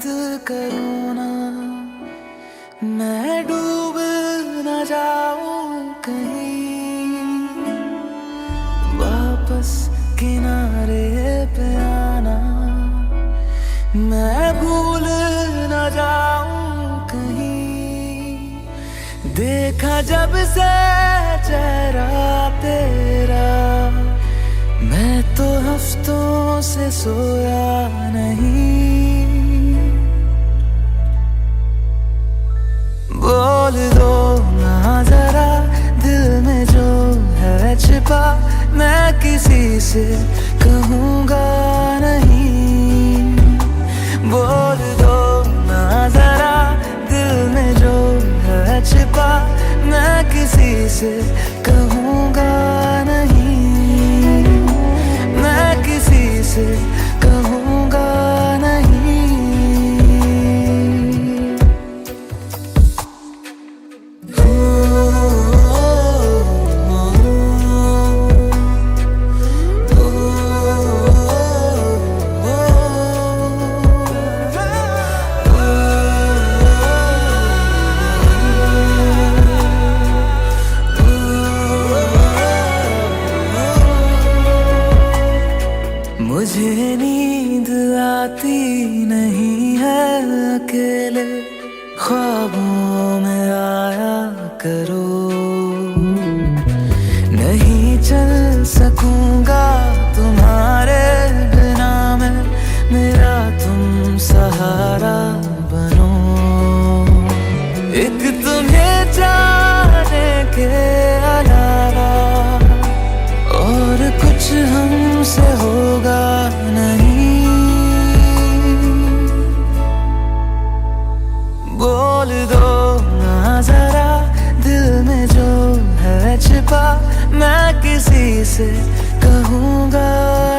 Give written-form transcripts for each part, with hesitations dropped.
करूँ ना, मैं डूब न जाऊं कहीं, वापस किनारे पे आना, मैं भूल न जाऊं कहीं। देखा जब से चेहरा तेरा, मैं तो हफ्तों से सोया नहीं। बोल दो ना जरा दिल में जो है छिपा, मैं किसी से कहूँगा नहीं। बोल दो ना जरा दिल में जो है छिपा, मैं किसी से कहूँगा नहीं, मैं किसी से कहूँगा नहीं। मुझे नींद आती नहीं है अकेले, ख्वाबों में आया करो। नहीं चल सकूंगा तुम्हारे बिना मैं, मेरा तुम सहारा बनो। एक तुम्हें जाने के अलावा और कुछ हमसे होगा नहीं। बोल दो ना जरा दिल में जो है छिपा, मैं किसी से कहूँगा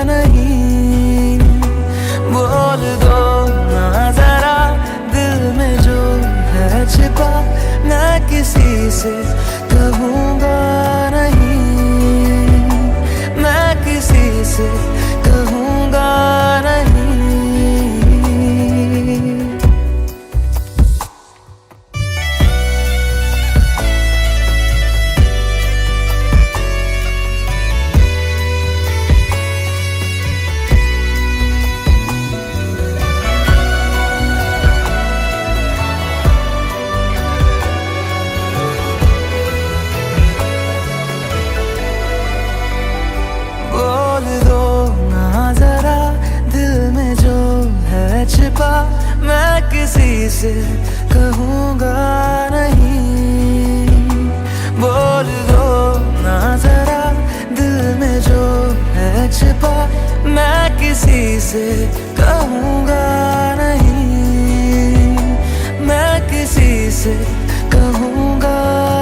नहीं। बोल दो ना जरा दिल में जो है छिपा, मैं किसी से कहूँगा नहीं, मैं किसी से कहूँगा नहीं। छिपा मैं किसी से कहूँगा नहीं। बोल दो ना जरा दिल में जो है छिपा, मैं किसी से कहूँगा नहीं, मैं किसी से कहूँगा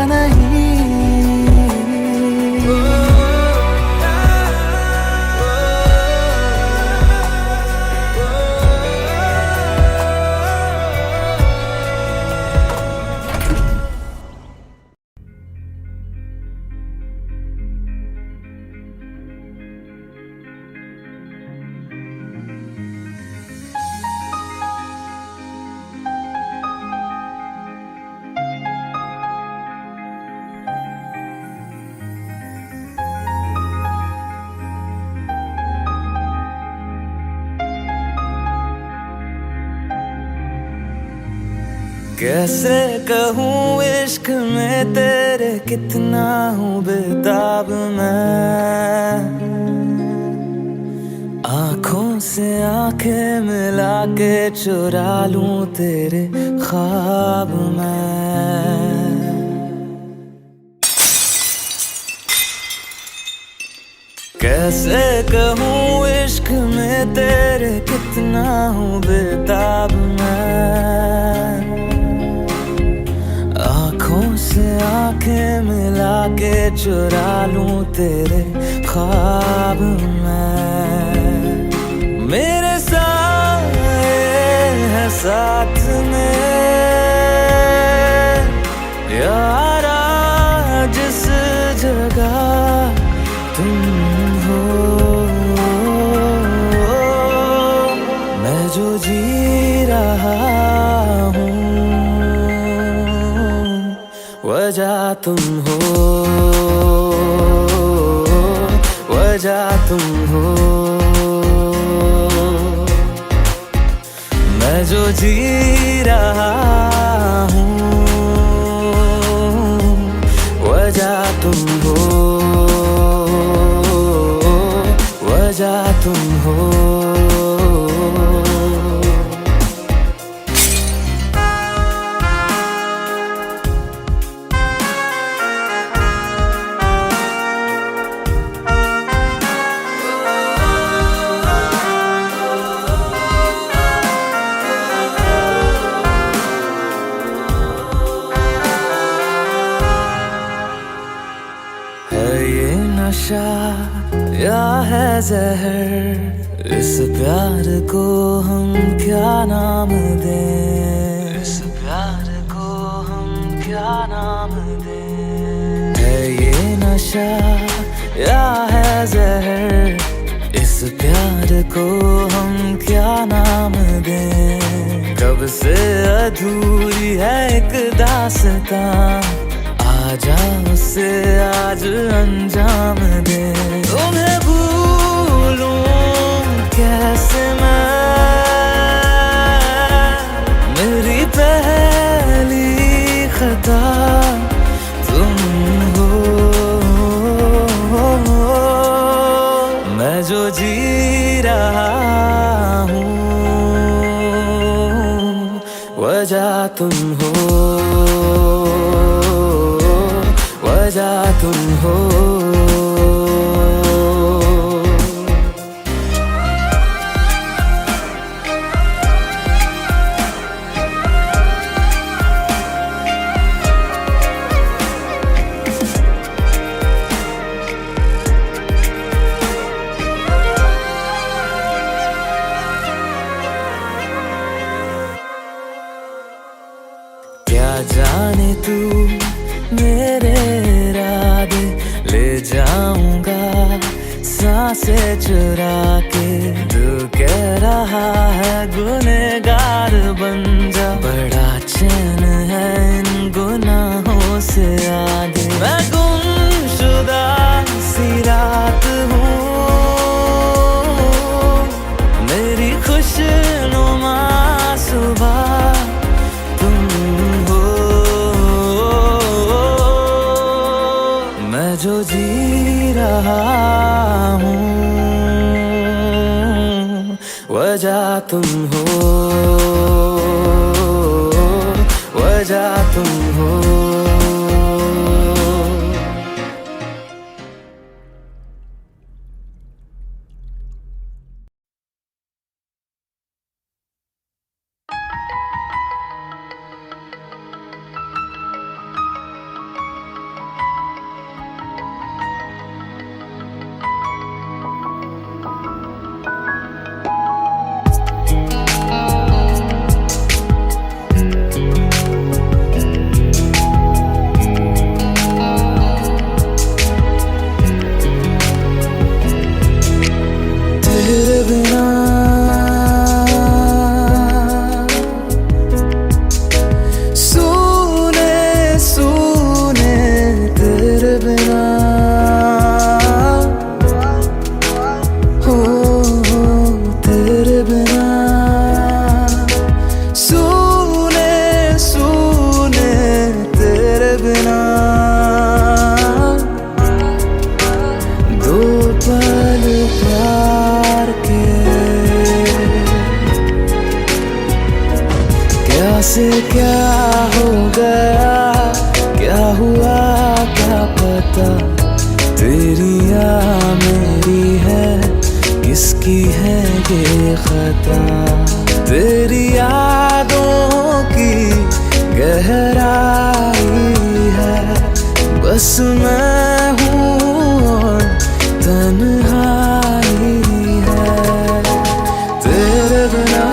नहीं। कैसे कहूँ इश्क में तेरे कितना हूँ बेताब मैं, आँखों से आंखें मिला के चुरा लूं तेरे ख्वाब मैं। कैसे कहूँ इश्क में तेरे कितना हूँ बेताब मैं, आँखों से आंखें मिला के चुरा लूं तेरे ख्वाब मैं। मेरे साए हैं साथ में यारा, जिस जगह तुम हो, मैं जो जी रहा हूँ, वजह तुम हो, वजह तुम हो। मैं जो जी रहा हूँ, वजह तुम हो, वजह तुम हो। ये नशा या है जहर, इस प्यार को हम क्या नाम दें, इस प्यार को हम क्या नाम दें। है ये नशा या है जहर, इस प्यार को हम क्या नाम दें। कब से अधूरी है एक दास्तां, आजा उसे आज अंजाम दे। तुम्हें भूलूं कैसे मैं, मेरी पहली खता तुम हो। मैं जो जी रहा हूँ, वजह तुम हो, वजह तुम हो। क्या जाने तू मेरे इरादे ले जाऊंगा सांसें चुरा के। दिल कह रहा है गुनहगार बन जा, बड़ा चैन है इन गुनाहों से आगे। मैं गुमशुदा सी रात हूँ, मेरी खुशनुमा सुबह जो जी रहा हूँ, वजह तुम हो, वजह तुम हो। से क्या हो गया, क्या हुआ क्या पता। तेरी या मेरी है, किसकी है ये खता। तेरी यादों की गहराई है, बस मैं हूँ और तन्हाई है तेरे बिना।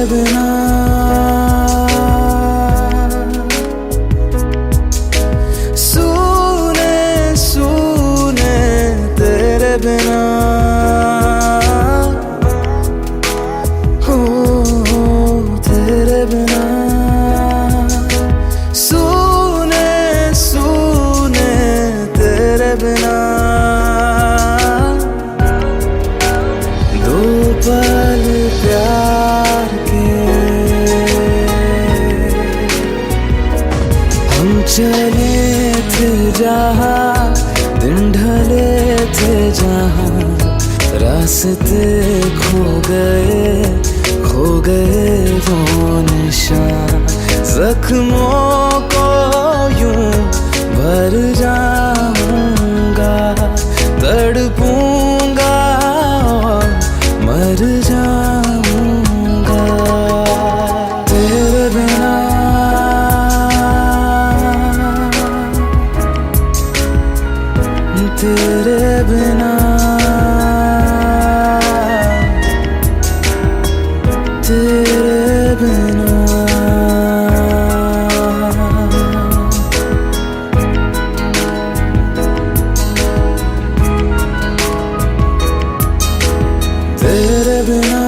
बिना। सूने सूने तेरे बिना हो तेरे बिना। सूने सूने तेरे बिना। दो पल प्यार के हम चले थे जहाँ, दिन ढले थे जहाँ, रास्ते खो गए वो निशान। जख्मों को यूं भर जाऊंगा, तड़पूंगा और मर जाऊंगा तेरे बिना। तेरे बिना। तेरे बिना। तेरे बिना।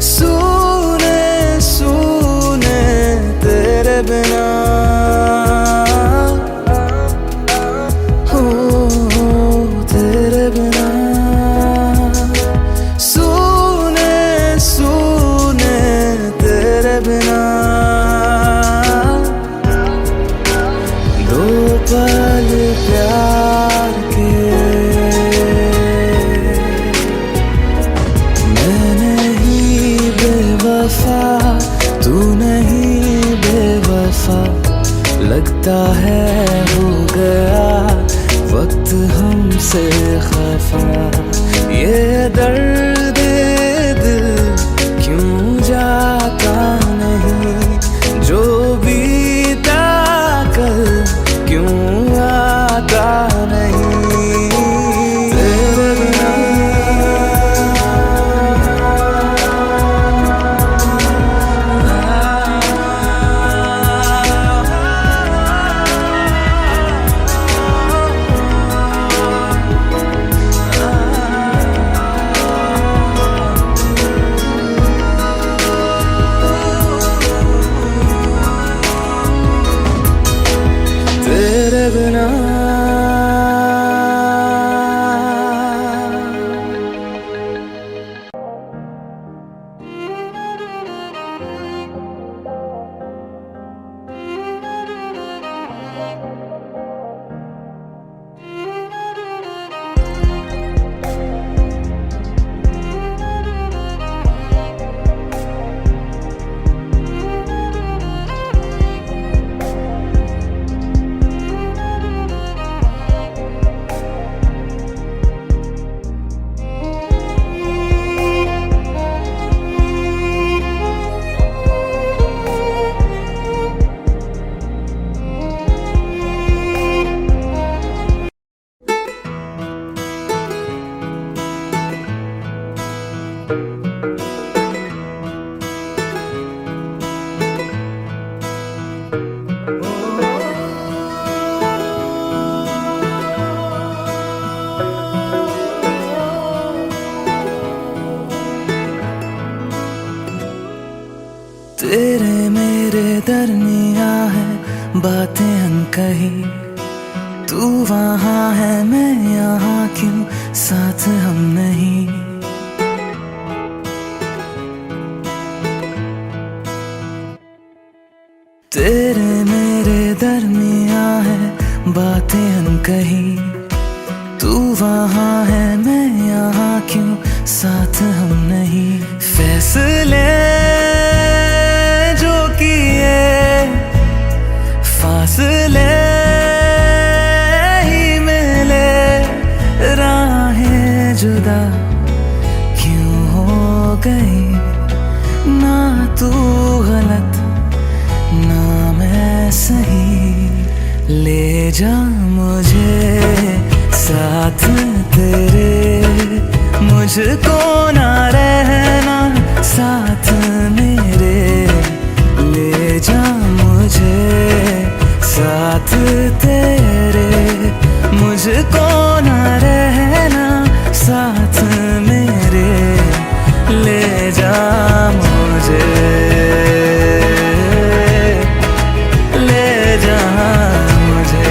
सूने सूने तेरे बिना हो तेरे बिना। सूने सूने तेरे बिना। दो पल प्यार के मैं नहीं बेवफा, तू नहीं बेवफा, लगता है हो गया वक्त हमसे खफा। ये दर्द दिल क्यों जाता नहीं, जो बीता कल क्यों आता नहीं तेरे बिना। तेरे बिना। तेरे मेरे दरमिया है बातें अनकही, तू वहाँ है मैं यहाँ, क्यों साथ हम नहीं। तेरे मेरे दरमिया है बातें अनकही, तू वहाँ है मैं यहाँ, क्यों साथ हम नहीं। फैसले जो किए फासले ही मिले, राहें जुदा क्यों हो गई। ना तू गलत ना मैं सही, ले जा मुझे साथ तेरे मुझको ना रहना साथ मेरे, ले जा मुझे साथ तेरे। मुझको ना रहना साथ मेरे, ले जा मुझे, ले जा मुझे।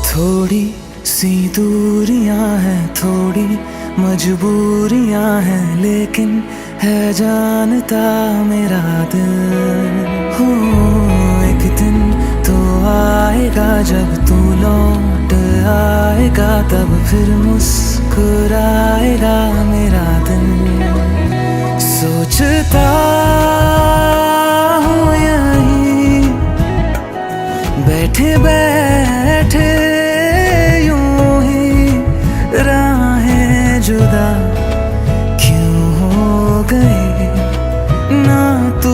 थोड़ी सी दूरियां हैं, थोड़ी मजबूरियां हैं, लेकिन है जानता मेरा दिल। हो एक दिन तो आएगा जब तू लौट आएगा, तब फिर मुस्कुराएगा मेरा दिल। सोचता हूँ यहीं बैठे बैठे जुदा क्यों हो गए, ना तू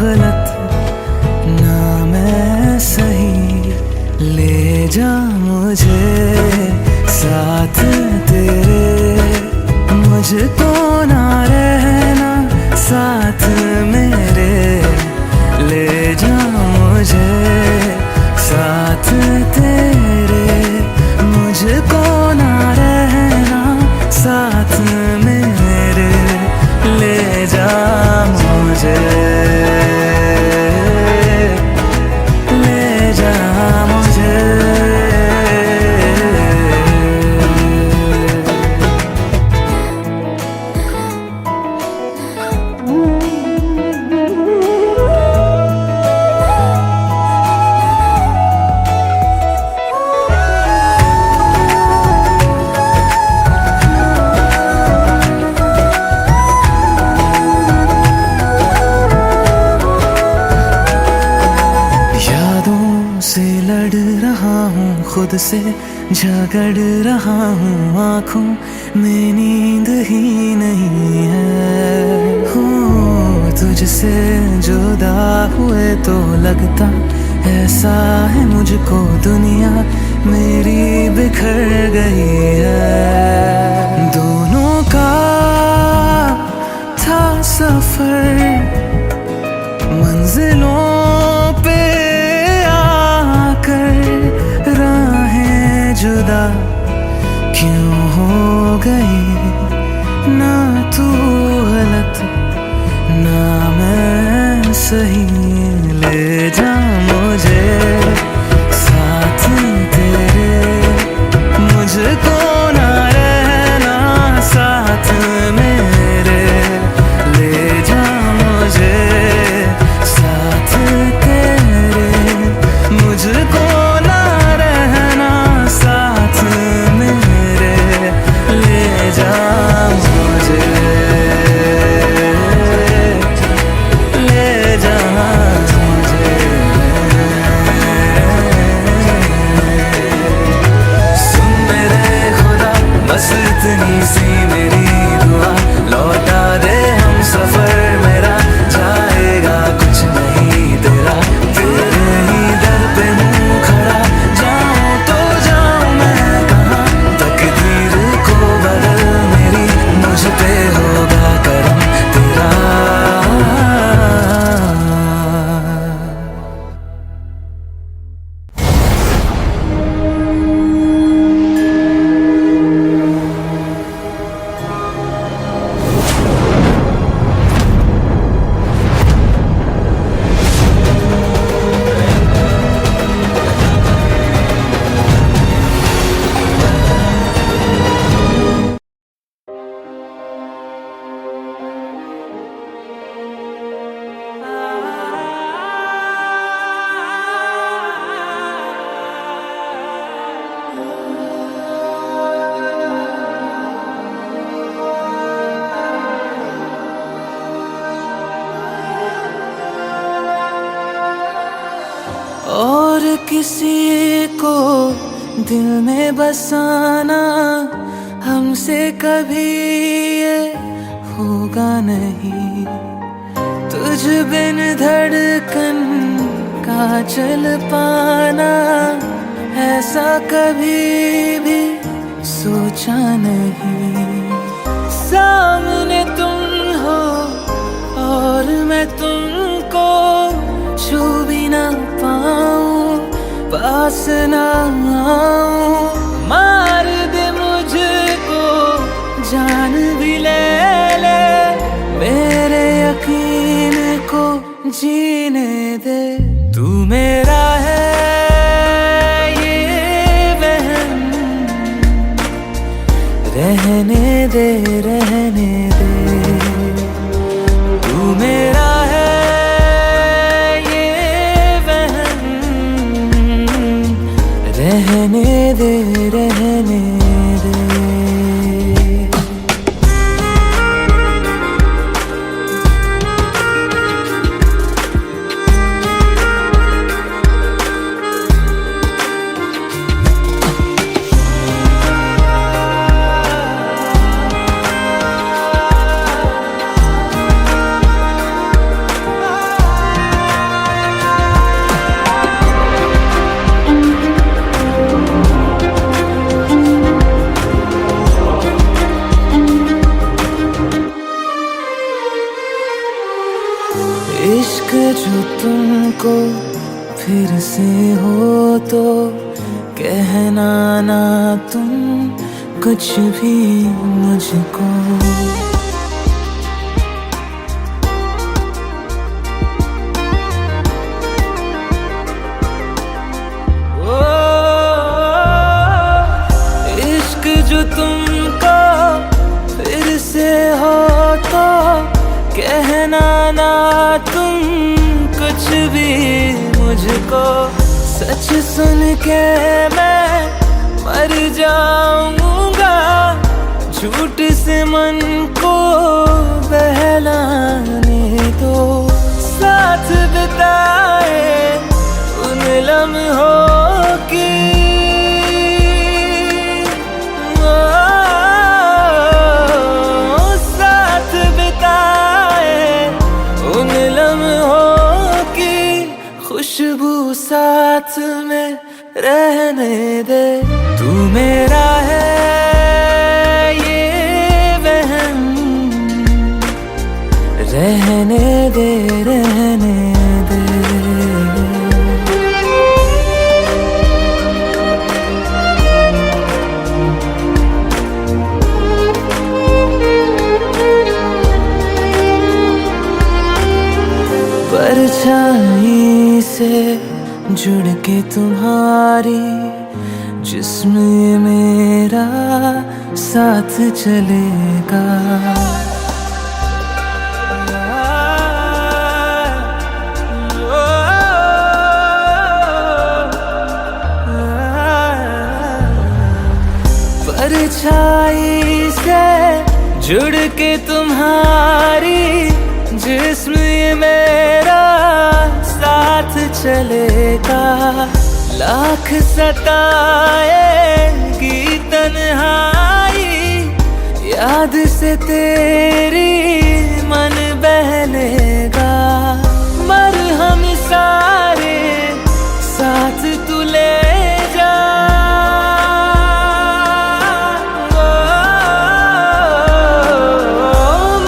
गलत ना मैं सही। ले जा मुझे साथ तेरे, मुझको ना रहना साथ मेरे, ले जा मुझे साथ तेरे। मुझको ना रहना साथ मेरे, ले जा मुझे, ले जा मुझे। खुद से झगड़ रहा हूँ, आँखों में नींद ही नहीं है। हो तुझसे जुदा हुए तो लगता ऐसा है मुझको दुनिया मेरी बिखर गई है। दोनों का था सफर मंजिलों पे आकर, जुदा क्यों हो गई, ना तू गलत ना मैं सही। ले जा मुझे साथ तेरे, मुझको ना रहना साथ मेरे, ले जा मुझे साथ तेरे। मुझको किसी को दिल में बसाना हमसे कभी ये होगा नहीं। तुझ बिन धड़कन का चल पाना ऐसा कभी भी सोचा नहीं। सामने तुम हो और मैं तुमको छू भी ना पाऊं, पास ना आऊं। मार दे मुझको जान भी ले ले, मेरे यकीन को जीने दे। तू मेरा है ये वहम, रहने दे रहने दे। तू मेरा है ये वहम, रहने दे रहने दे। इश्क जो तुमको फिर से हो तो कहना ना तुम कुछ भी मुझको। ओ इश्क जो तुमको फिर से हो तो कहना ना तुम कुछ भी मुझको। सच सुन के मैं मर जाऊंगा, झूठ से मन को बहलाने दो। साथ बिताए उन लम्हों की खुशबू साथ में रहने दे। तू मेरा है ये वहम, रहने दे रहने दे। परछाई से जुड़ के तुम्हारी जिस्म मेरा साथ चलेगा। परछाई से जुड़ के तुम्हारी जिस्म मेरा साथ चलेगा। लाख सताएगी तन्हाई, याद से तेरी मन बहलेगा। मरहम सारे साथ तू ले जा,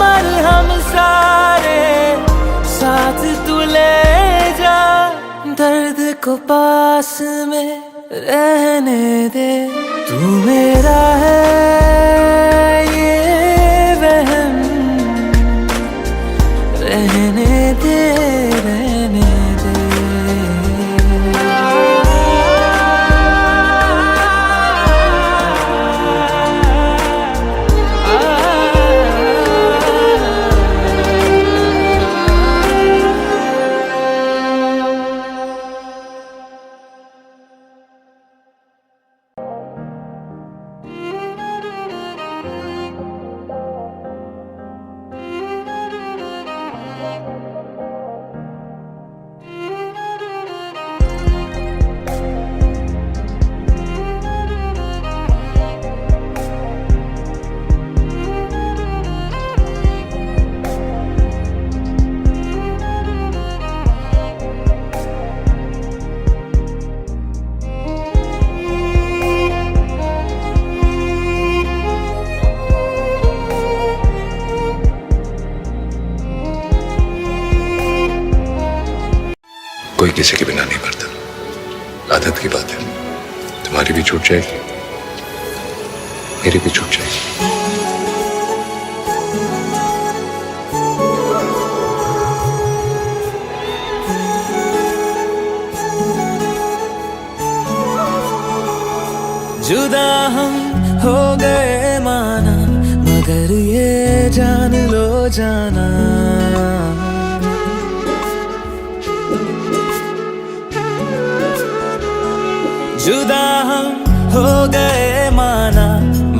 मरहम सारे साथ तू ले जा। दर्द को पास में रहने दे। तू मेरा है ये वहम, रहने दे रहने दे। किसी के बिना नहीं मरता। आदत की बात है। तुम्हारी भी छूट जाएगी, मेरी भी छूट जाएगी। जुदा हम हो गए माना, मगर ये जान लो जाना, जुदा हम हो गए माना,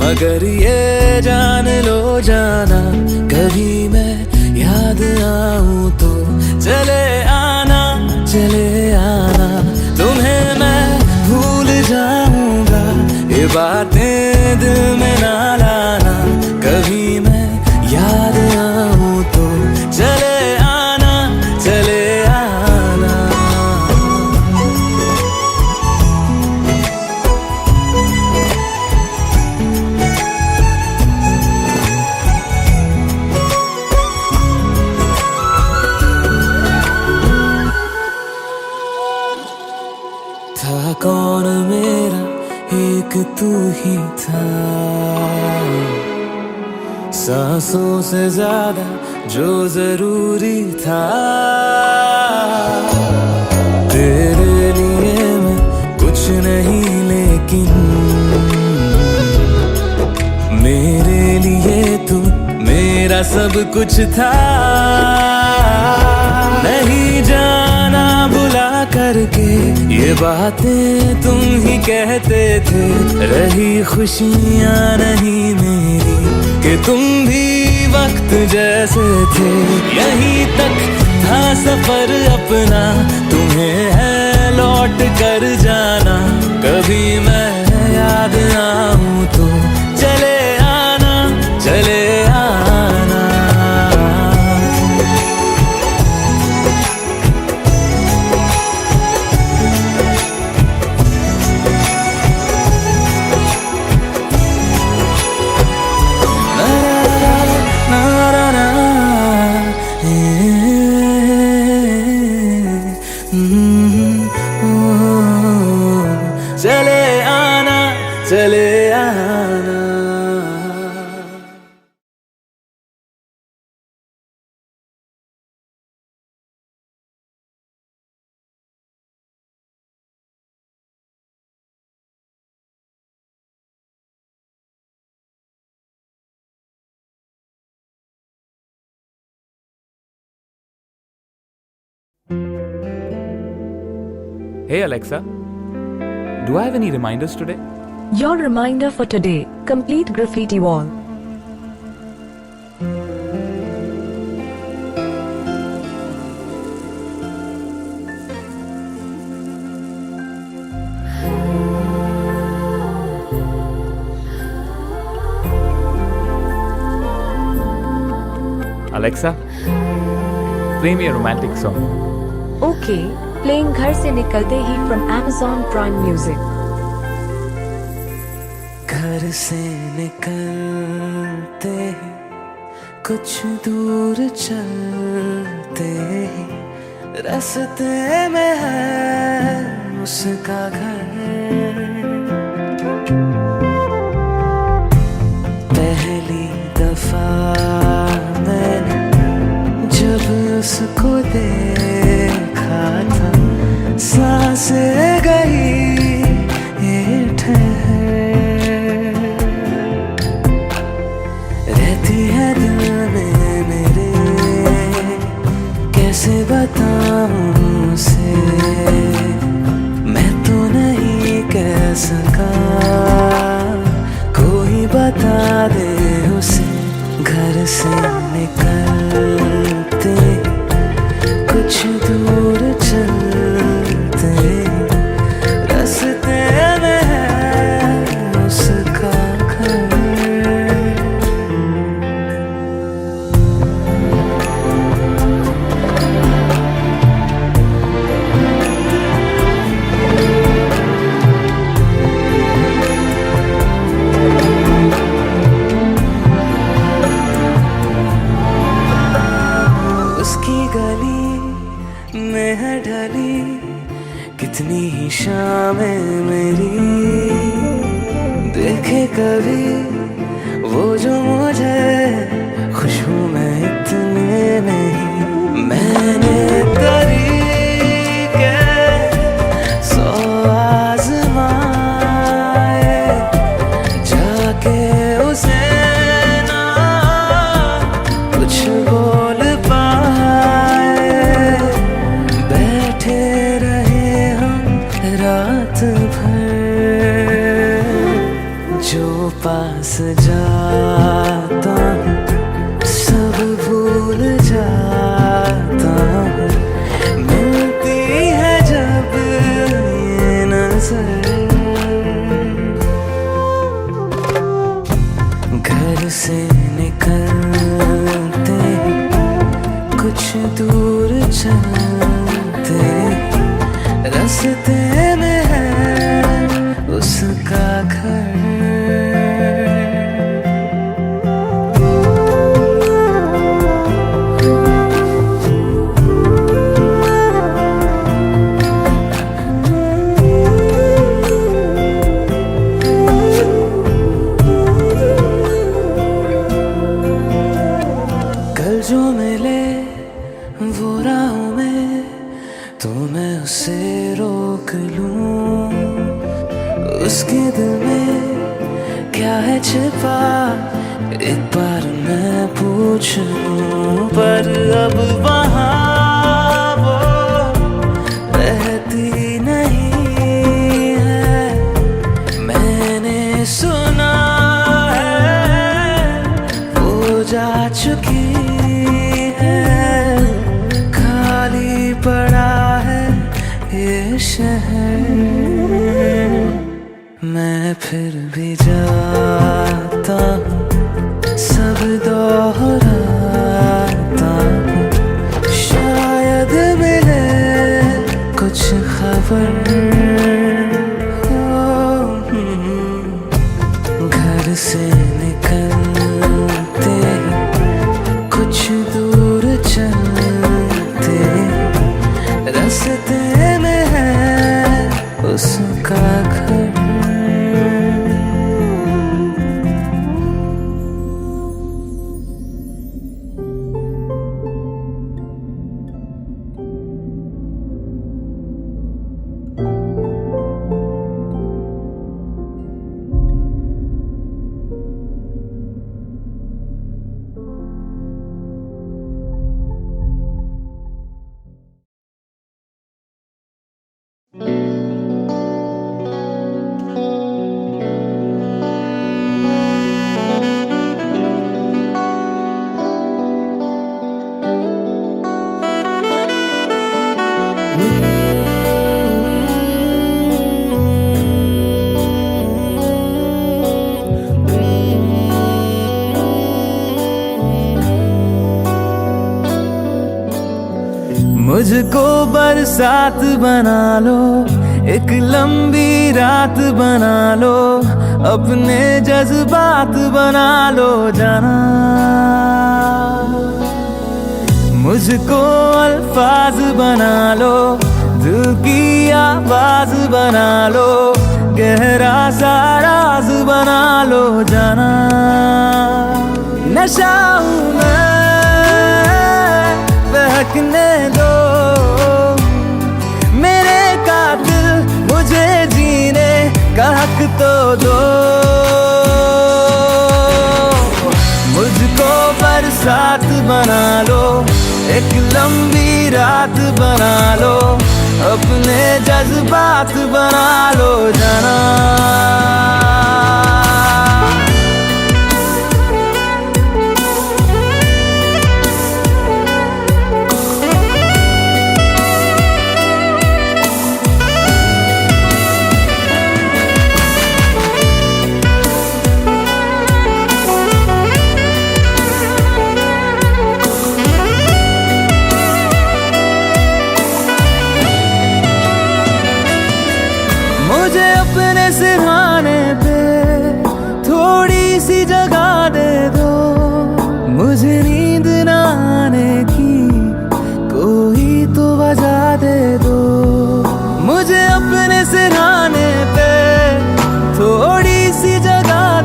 मगर ये जान लो जाना, कभी मैं याद आऊं तो चले आना, चले आना, तुम्हें मैं भूल जाऊंगा, ये बातें दिल में ना लाना, कभी मैं याद आऊं तो चले आना, चले आना। था कौन मेरा एक तू ही था, सांसों से ज्यादा जो जरूरी था, तेरे लिए मैं कुछ नहीं लेकिन मेरे लिए तू मेरा सब कुछ था, नहीं जाना बुला करके ये बातें तुम ही कहते थे, रही खुशियाँ नहीं मेरी कि तुम भी वक्त जैसे थे, यहीं तक था सफर अपना, तुम्हें है लौट कर जाना, कभी मैं याद आऊं तो चले आना, चले आना। चले आना, चले आना। Hey Alexa, do I have any reminders today? Your reminder for today, complete graffiti wall. Alexa, play me a romantic song. Okay, playing घर से निकलते ही from Amazon Prime Music. घर से निकलते ही कुछ दूर चलते ही रास्ते में है उसका घर, पहली दफा मैंने जब उसको देखा था, सांसें गई ये ठहर, रहती है दिल में मेरे, कैसे बताऊं उसे, मैं तो नहीं कभी वो जो मुझे खुशबू में इतने नहीं। मैंने तरीके 100 आज़माए, जाके उसे ना कुछ बोल पाए। बैठे रहे हम रात भर, जो पास जाता हूँ सब भूल जाता हूँ। मिलती है जब ये नजर, घर से निकलते ही कुछ दूर चलते, रास्ते में है उसका घर। कल जो मिले वो राहों में, तो मैं उसे रोक लूं। उसके दिल में क्या है छिपा, एक बार मैं पूछ लूं। पर अब वहाँ वो रहती नहीं है, मैंने सुना है वो जा चुकी है। खाली पड़ा है ये शहर, मैं फिर भी जाता हूँ, सब दोहराता हूँ। शायद मिले कुछ खबर, घर से निकलते ही कुछ दूर चलते, रास्ते में है उसका घर। मुझको बरसात बना लो, एक लंबी रात बना लो, अपने जज्बात बना लो जाना। मुझको अल्फाज बना लो, दिल की आवाज बना लो, गहरा सा राज बना लो जाना। नशा हूँ मैं, बहकने दो मेरे कातिल, मुझे जीने का हक तो दो। मुझको बरसात बना लो, एक लंबी रात बना लो, अपने जज्बात बना लो जाना। मुझे अपने सिरहाने पे थोड़ी सी जगह दे दो, मुझे नींद न आने की कोई तो वजह दे दो। मुझे अपने सिरहाने पे थोड़ी सी जगह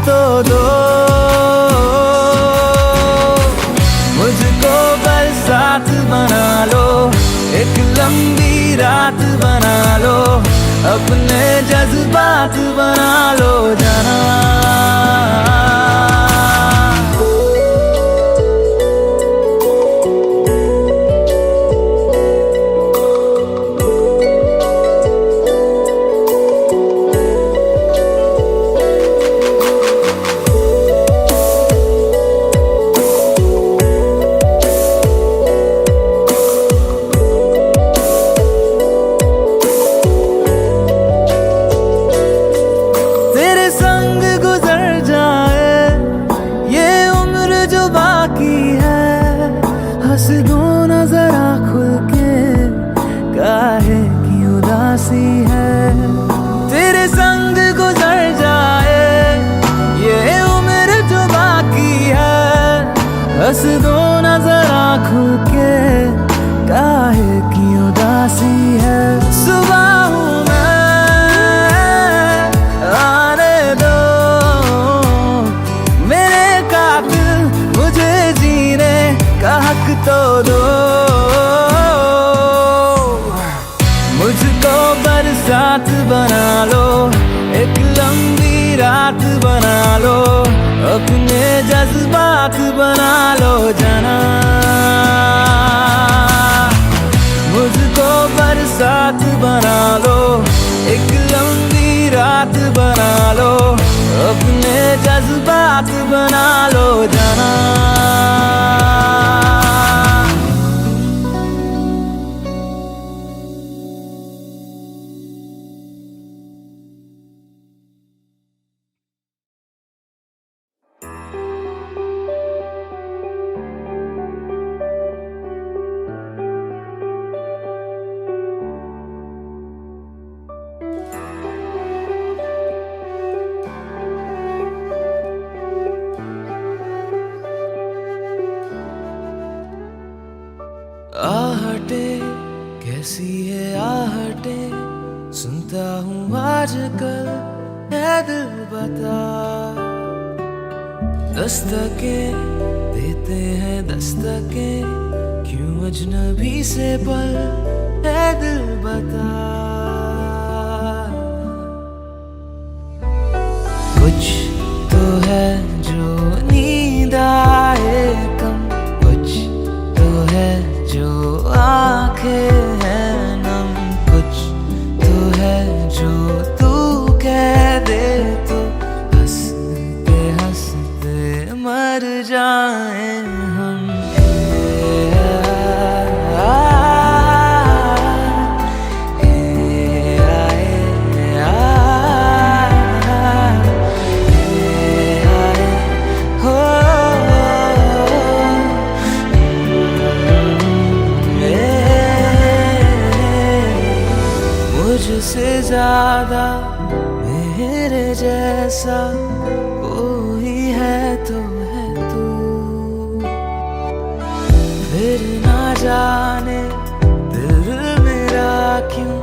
तो दो, मुझको बरसात बना लो, एक लंबी रात बना लो, अपने जज्बात बना लो जाना। हंस दो ना जरा खुल के, काहे की उदासी है, तेरे संग गुजर जाए ये उम्र जो बाकी है। हंस दो ना जरा खुल के, काहे की उदासी है। सुबह हूँ मैं, आने दो मेरे कातिल, मुझे जीने का हक तो दो, मुझको बरसात बना लो, एक लंबी रात बना लो, अपने जज्बात बना लो जाना। मुझको बरसात बना लो, एक लंबी रात बना लो, अपने जज्बात बना लो जाना। आहटे कैसी है आहटे, सुनता हूँ आजकल है दिल बता। दस्तके देते हैं दस्तके, क्यों अजनबी से पल है दिल बता। कुछ तो है जो नींद आए कम, कुछ तो है जो आंखें हैं नम, कुछ तो है जो तू कह दे तो हंसते हंसते मर जाए हम। मुझसे ज्यादा मेरे जैसा कोई है तो है तू, फिर ना जाने दिल मेरा क्यों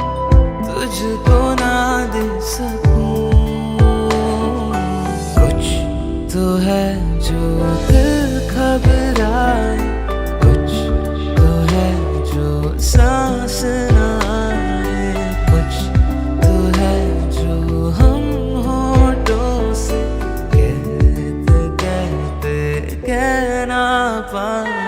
तुझको ना दे सकूं। कुछ तो है जो दिल घबराए, कुछ तो है जो सांस ना, कुछ तो है जो हम होठों से कहते कहते कह ना पाए।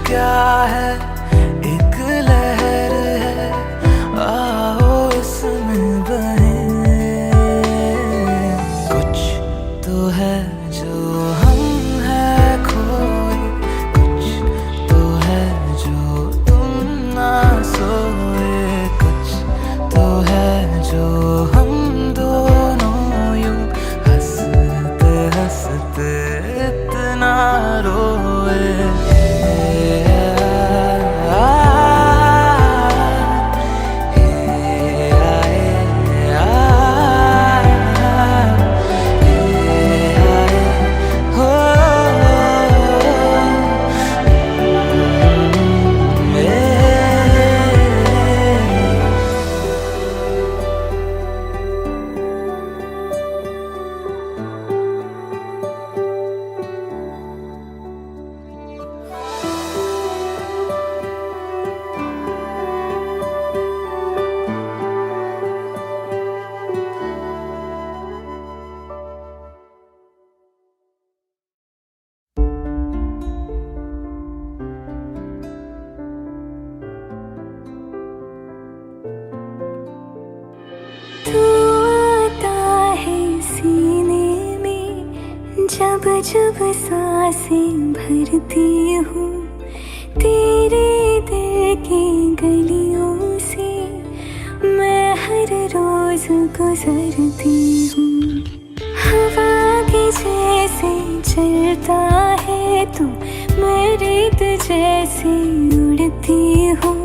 क्या है एक लहर है जब जब सांसें भरती हूँ तेरे दिल की गलियों से, मैं हर रोज गुजरती हूँ। हवा के जैसे चलता है तू, मैं रेत जैसे उड़ती हूँ।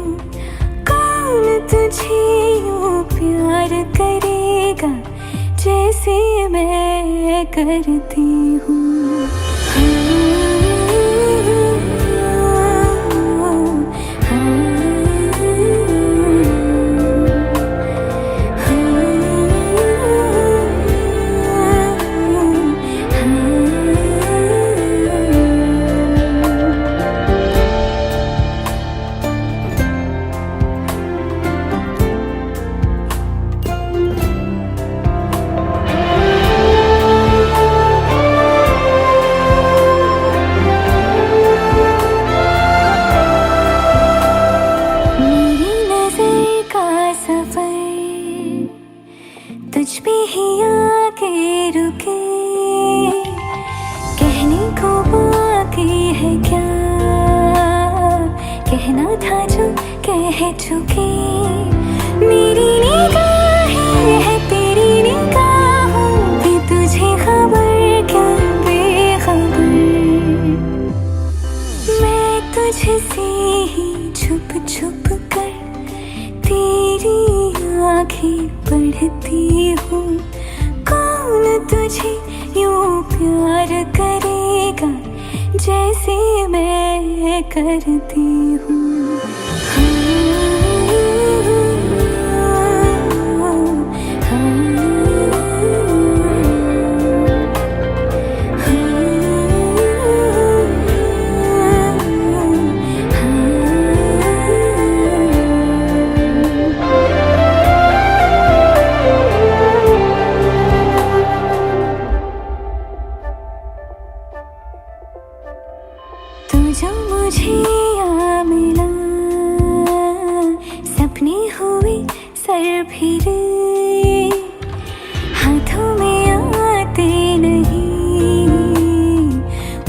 कौन तुझे यूँ प्यार करेगा जैसे मैं करती हूँ। तुझ पे ही आके रुके, कहने को बाकी है क्या, कहना था जो कह चुके। मेरी निगाहें है तेरी निगाहों पे, तुझे खबर क्या बेखबर। मैं तुझसे ही छुप छुप कर तेरी आँखें पढ़ती हूँ। कौन तुझे यूँ प्यार करेगा जैसे मैं करती हूँ। तू जो मुझे आ मिला, सपने हुए सर फिरे, हाथों में आते नहीं,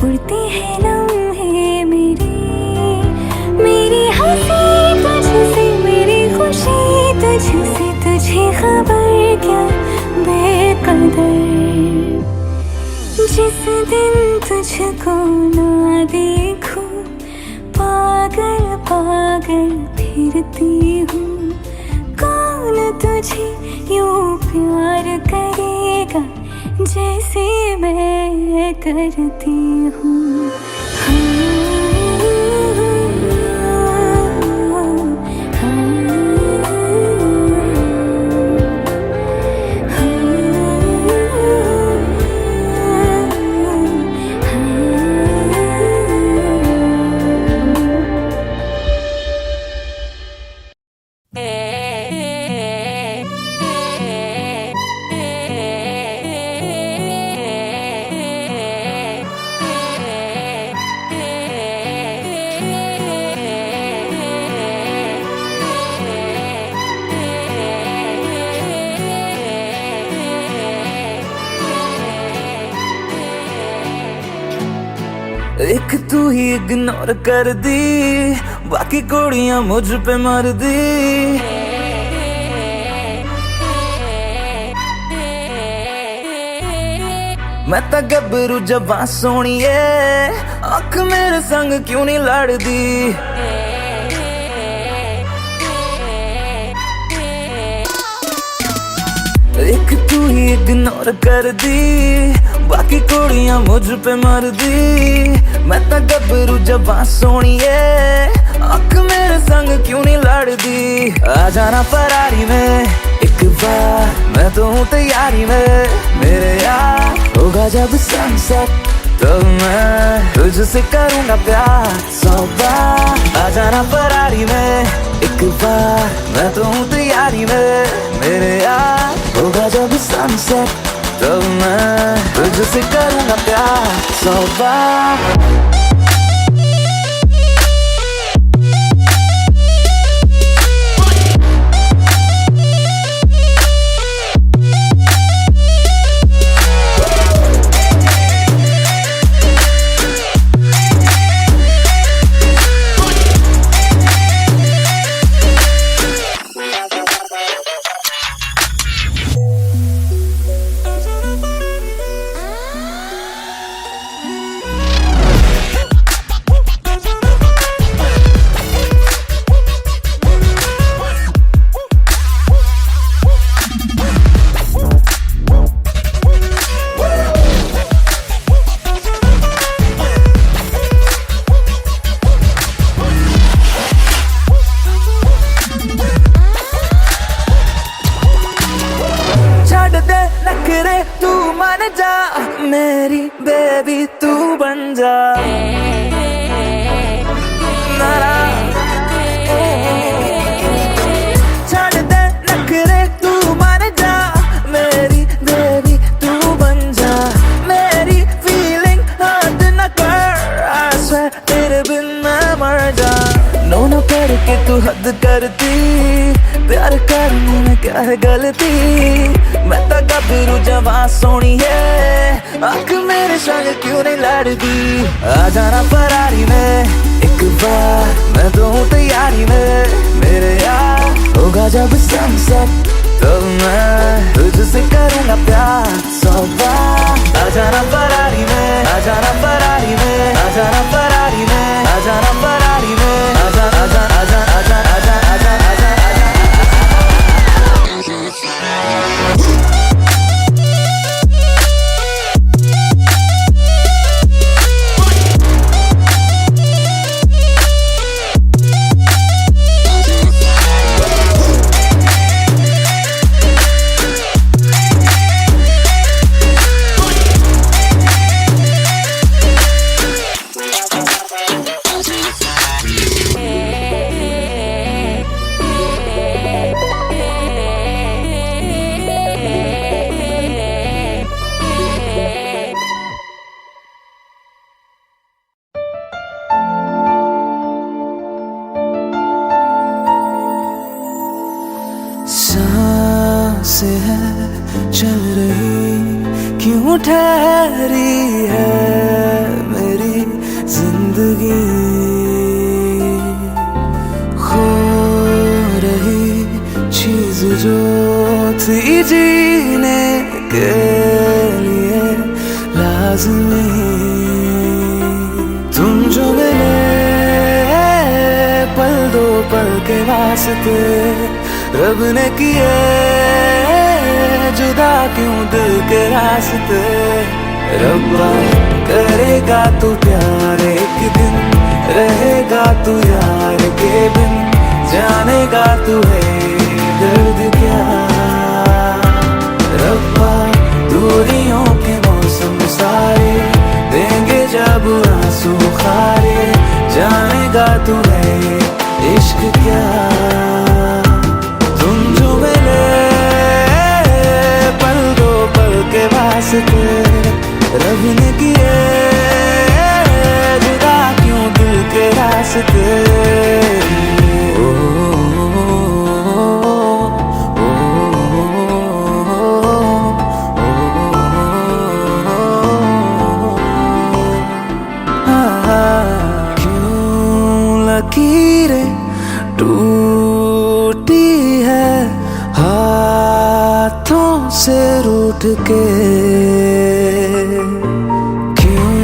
उड़ते हैं लम्हे मेरे। मेरी हंसी तुझसे, मेरी खुशी तुझसे, तुझे खबर क्या बेकदर। जिस दिन तुझको ना देखूं, पागल पागल फिरती हूँ। कौन तुझे यूँ प्यार करेगा जैसे मैं करती हूँ। एक तू ही इग्नोर कर दी, बाकी कुड़ियां मुझ पे मर दी। मैं तो गबरू जबां सोनिए, अख मेरे संग क्यों नहीं लड़दी। एक तू ही इग्नोर कर दी, बाकी कुड़ियां मुझ पे मर दी। मैं तो गबरू जबां सोनिए, अख मेरे संग क्यों नहीं लड़दी। आ जाना फरारी में एक बार, मैं तो हूँ तैयारी में मेरे यार। होगा जब सनसेट तो मैं तुझसे करूँगा प्यार 100 बार। आ जाना फरारी में एक बार, मैं तो हूँ तैयारी में मेरे यार। होगा जब सनसेट तो मैं तुझसे करूँगा प्यार 100 बार। मेरी बेबी तू बन जा ना छड़ दे नखरे तू मान जा मेरी बेबी तू बन जा मेरी फीलिंग हद न कर I swear तेरे बिन मैं मर जा नो न पढ़ के तू हद करती प्यार करने में क्या है गलती मैं तो गबरू जवां सोनी है आँख मेरे संग क्यों नहीं लड़ती आ जाना फरारी में एक बार मैं तो हूँ तैयारी में मेरे यार होगा जब सनसेट तो मैं तुझसे करूँगा प्यार 100 बार आ जाना फरारी में आ जाना फरारी में आ जाना फरारी में आ जाना फरारी में आ जा आ जा आ जा आ जा आ जा आ जा आ जा सांसें है चल रही क्यों ठहरी है मेरी जिंदगी खो रही चीज जो थी जीने के लिए लाज़मी तुम जो मिले पल दो पल के वास्ते रब ने किए जुदा क्यों दिल के रास्ते रब्बा करेगा तू प्यार एक दिन रहेगा तू यार के बिन जानेगा तू है दर्द क्या रब्बा दूरियों के मौसम सारे देंगे जब आंसू खारे जानेगा तू है इश्क क्या तुम जो मिले पल दो पल के वास्ते रब ने किए जुदा क्यों दिल के रास्ते ओ, क्यों लकीरें टूटी है हाथों से रूठ के क्यों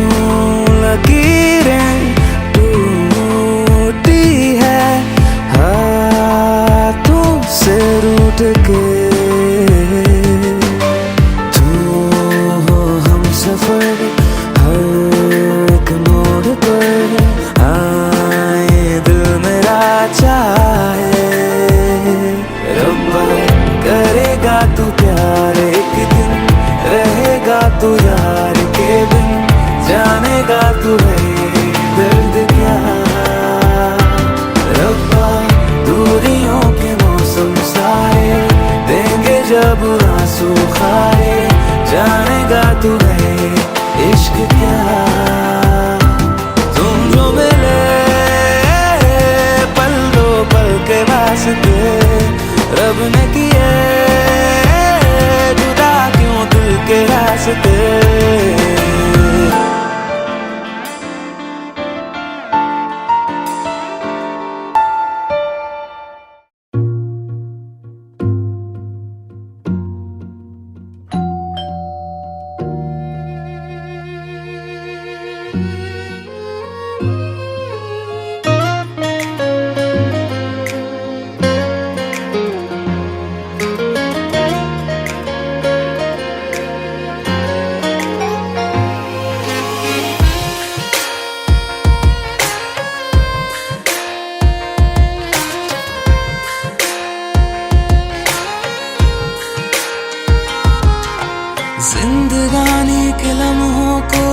लकीरें टूटी है हाथों से रूठ के तू हो हम सफर हर एक मोड़ पर आए दिल मेरा चाहे रब्बा करेगा तू प्यार एक दिन रहेगा तू यार के बिन जानेगा तू है दर्द क्या रब्बा दूरियों के मौसम सारे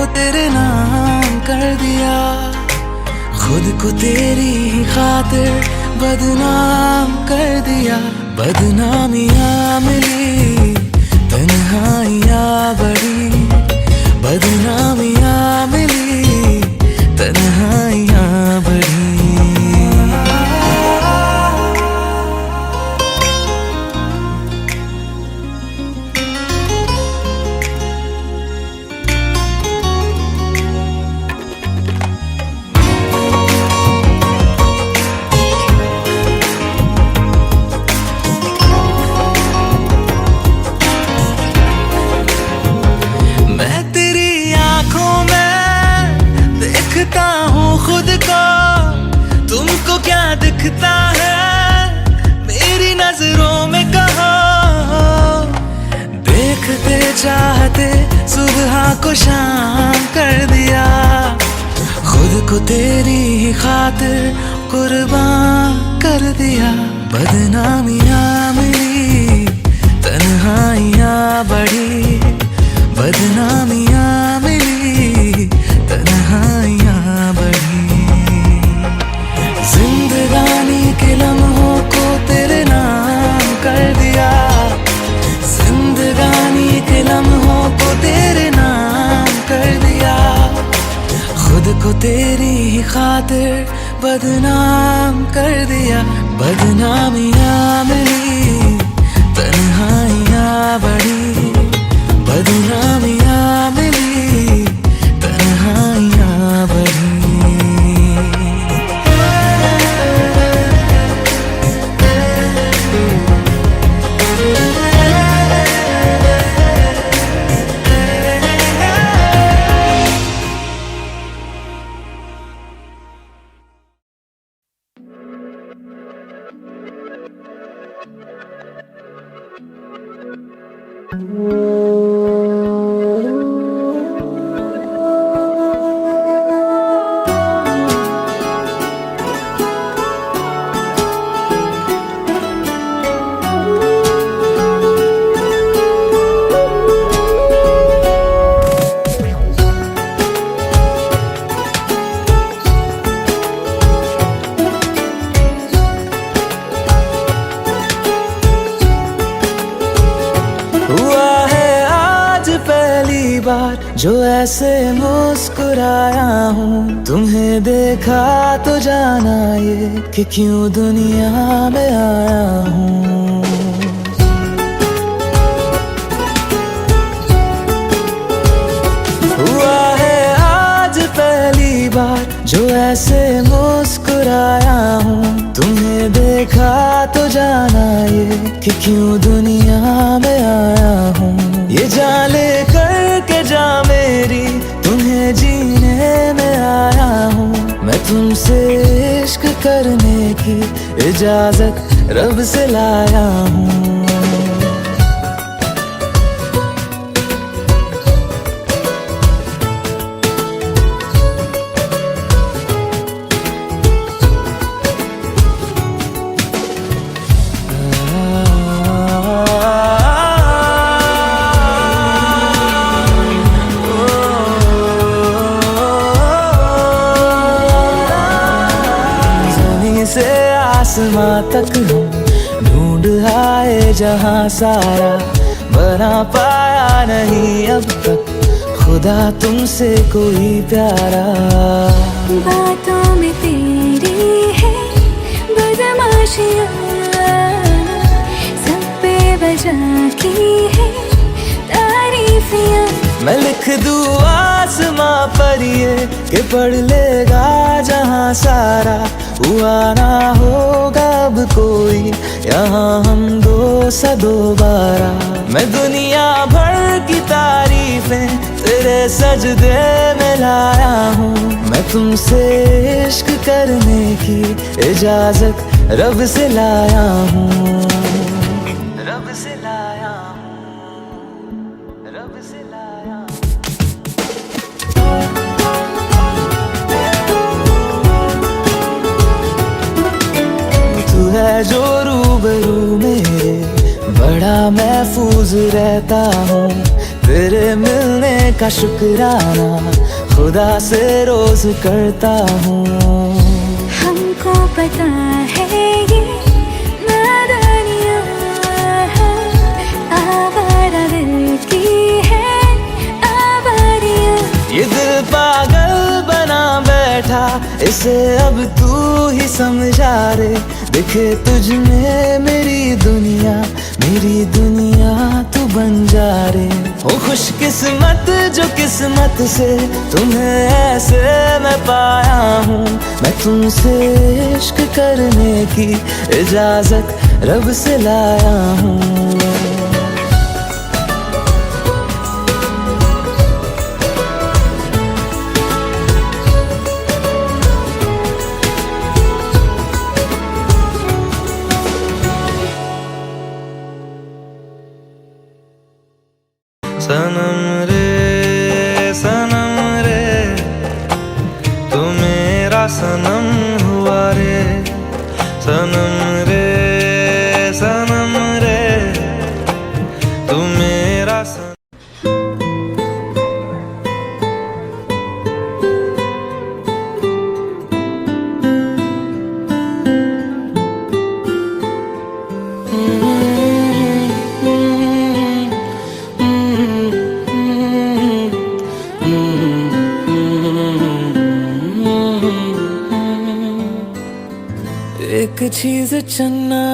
तेरे नाम कर दिया, खुद को तेरी ही खातिर बदनाम कर दिया। बदनामियाँ मिली, तन्हाइयाँ बढ़ी, बदनामियाँ मिली, तन्हाइयाँ बढ़ी। देखता हूँ खुद को, तुमको क्या दिखता है मेरी नजरों में कहो। देखते चाहते सुबह को शाम कर दिया, खुद को तेरी ही खातिर कुर्बान कर दिया। बदनामियाँ मिली, तन्हाइयाँ बढ़ी, बदनामियाँ मिली, तन्हाइयाँ बढ़ी। जिंदगानी के लम्हों को तेरे नाम कर दिया, जिंदगानी के लम्हों को तेरे नाम कर दिया। खुद को तेरी ही खातिर बदनाम कर दिया। बदनामियाँ मिली, तन्हाइयाँ बढ़ी, बदनामियाँ मिली, तन्हाइयाँ बढ़ी। जो ऐसे मुस्कुराया हूँ, तुम्हें देखा तो जाना ये कि क्यों दुनिया में आया हूँ। हुआ है आज पहली बार जो ऐसे मुस्कुराया हूँ, तुम्हें देखा तो जाना ये कि क्यों दुनिया में आया हूँ। ये जान लेकर के जा मेरी, तुम्हें जीने में आया हूँ। मैं तुमसे इश्क करने की इजाजत रब से लाया हूँ। आसमां तक हम ढूंढ आए जहां सारा, बना पाया नहीं अब तक खुदा तुमसे कोई प्यारा। बातों में तेरी है बदमाशियाँ, सब पे बजा की है तारीफियाँ। मैं लिख दूँ आसमां पर ये कि पढ़ लेगा जहां सारा, हुआ ना होगा अब कोई यहाँ हम दो सा दोबारा। मैं दुनिया भर की तारीफें तेरे सजदे में लाया हूँ। मैं तुमसे इश्क करने की इजाजत रब से लाया हूँ। रब से लाया हूँ, रब से लाया हूँ। है जो रूबरू मेरे, बड़ा महफूज रहता हूँ तेरे मिलने का शुक्राना खुदा से रोज करता हूँ। हमको पता है ये नादानियाँ है, आवारा दिल की है आवारियाँ। ये दिल पागल बना बैठा, इसे अब तू ही समझा रे। दिखे तुझ में मेरी दुनिया तू बन जा रे। ओ खुशकिस्मत जो किस्मत से तुम्हें ऐसे मैं पाया हूँ। मैं तुमसे इश्क करने की इजाजत रब से लाया हूँ। सनम रे तू मेरा सनम हुआ रे। सनम रे तू मेरा सनम। एक चीज चन्ना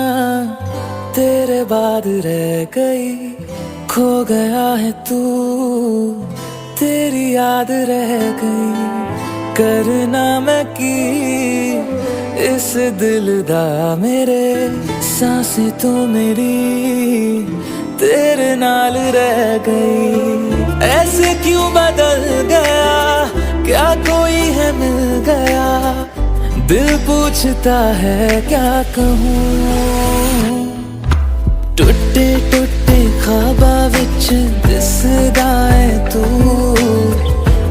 तेरे बाद रह गई, खो गया है तू तेरी याद रह गई। करना मैं की इस दिल दा मेरे, सांसें तो मेरी तेरे नाल रह गई। ऐसे क्यों बदल गया, क्या कोई है मिल गया। दिल पूछता है क्या कहूँ। टुटे टुटे ख्वाबा विच दिसदा है तू,